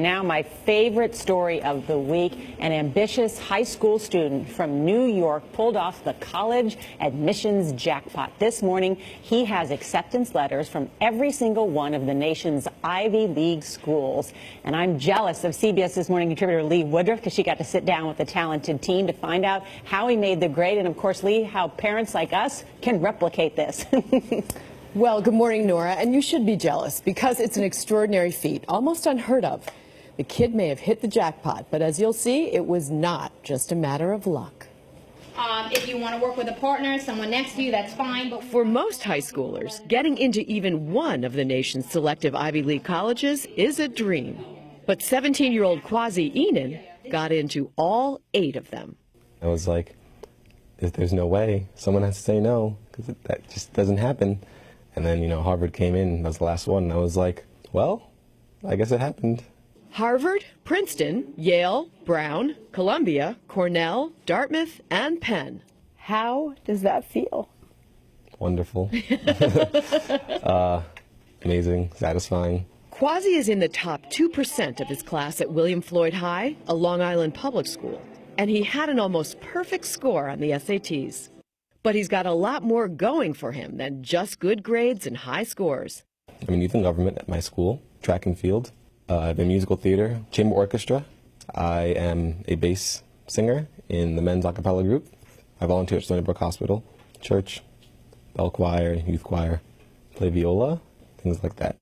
Now, my favorite story of the week, an ambitious high school student from New York pulled off the college admissions jackpot. This morning, he has acceptance letters from every single one of the nation's Ivy League schools. And I'm jealous of CBS This Morning contributor Lee Woodruff because she got to sit down with the talented team to find out how he made the grade. And of course, Lee, how parents like us can replicate this. Well, good morning, Nora. And you should be jealous because it's an extraordinary feat, almost unheard of. The kid may have hit the jackpot, but as you'll see, it was not just a matter of luck. If you want to work with a partner, someone next to you, that's fine. But For most high schoolers, getting into even one of the nation's selective Ivy League colleges is a dream. But 17-year-old Quasi Enan got into all 8 of them. I was like, there's no way. Someone has to say no, because that just doesn't happen. And then, Harvard came in. That was the last one. And I was like, well, I guess it happened. Harvard, Princeton, Yale, Brown, Columbia, Cornell, Dartmouth, and Penn. How does that feel? Wonderful. Amazing, satisfying. Quasi is in the top 2% of his class at William Floyd High, a Long Island public school, and he had an almost perfect score on the SATs. But he's got a lot more going for him than just good grades and high scores. I'm in youth and government at my school, track and field. I have a musical theater, chamber orchestra. I am a bass singer in the men's a cappella group. I volunteer at Stony Brook Hospital, church, bell choir, youth choir, play viola, things like that.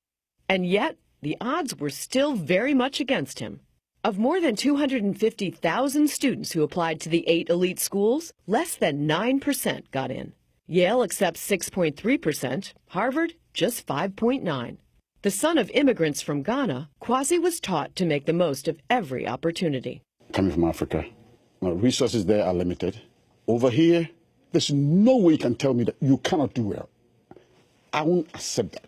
And yet, the odds were still very much against him. Of more than 250,000 students who applied to the 8 elite schools, less than 9% got in. Yale accepts 6.3%, Harvard just 5.9%. The son of immigrants from Ghana, Quasi was taught to make the most of every opportunity. Coming from Africa, my resources there are limited. Over here, there's no way you can tell me that you cannot do well. I won't accept that.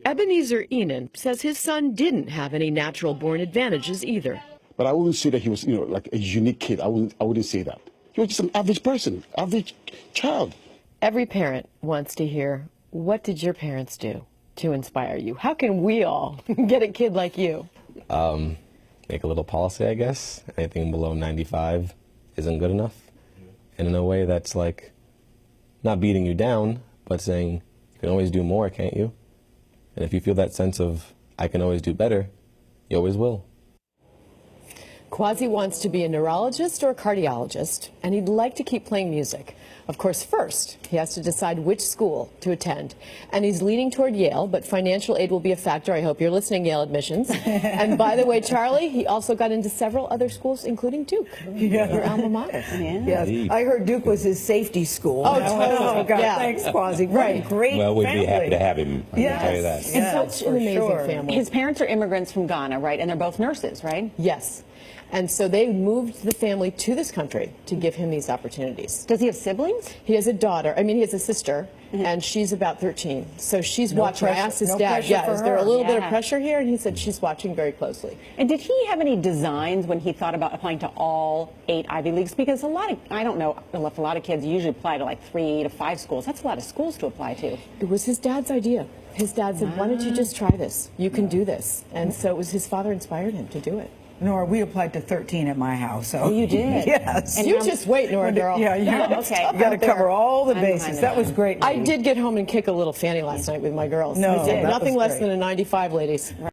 Ebenezer Enan says his son didn't have any natural-born advantages either. But I wouldn't say that he was, like a unique kid. I wouldn't say that. He was just an average person, average child. Every parent wants to hear, what did your parents do to inspire you? How can we all get a kid like you? Make a little policy, I guess. Anything below 95 isn't good enough. And in a way that's like, not beating you down, but saying, you can always do more, can't you? And if you feel that sense of, I can always do better, you always will. Quasi wants to be a neurologist or a cardiologist, and he'd like to keep playing music. Of course, first, he has to decide which school to attend. And he's leaning toward Yale, but financial aid will be a factor. I hope you're listening, Yale admissions. And by the way, Charlie, he also got into several other schools, inclling Duke, your alma mater. Yeah. Yes, I heard Duke was his safety school. Oh, totally. Oh, God, yeah. Thanks, Quasi. Right. Great Well, we'd family. be happy to have him. I can tell you that. It's such an amazing family. His parents are immigrants from Ghana, right? And they're both nurses, right? Yes. And so they moved the family to this country to give him these opportunities. Does he have siblings? He has a daughter. I mean, he has a sister, and she's about 13. So she's watching. I asked his dad, is there a little bit of pressure here? And he said she's watching very closely. And did he have any designs when he thought about applying to all 8 Ivy Leagues? Because I don't know if a lot of kids usually apply to like 3 to 5 schools. That's a lot of schools to apply to. It was his dad's idea. His dad said, why don't you just try this? You can do this. And so it was his father inspired him to do it. Nora, we applied to 13 at my house. So. Oh, you did? Yes. And you just wait, Nora, girl. Yeah, okay. You got to cover all the I'm bases. That was great. I did get home and kick a little fanny last night with my girls. No, I did. that Nothing was less great. than a 95, ladies.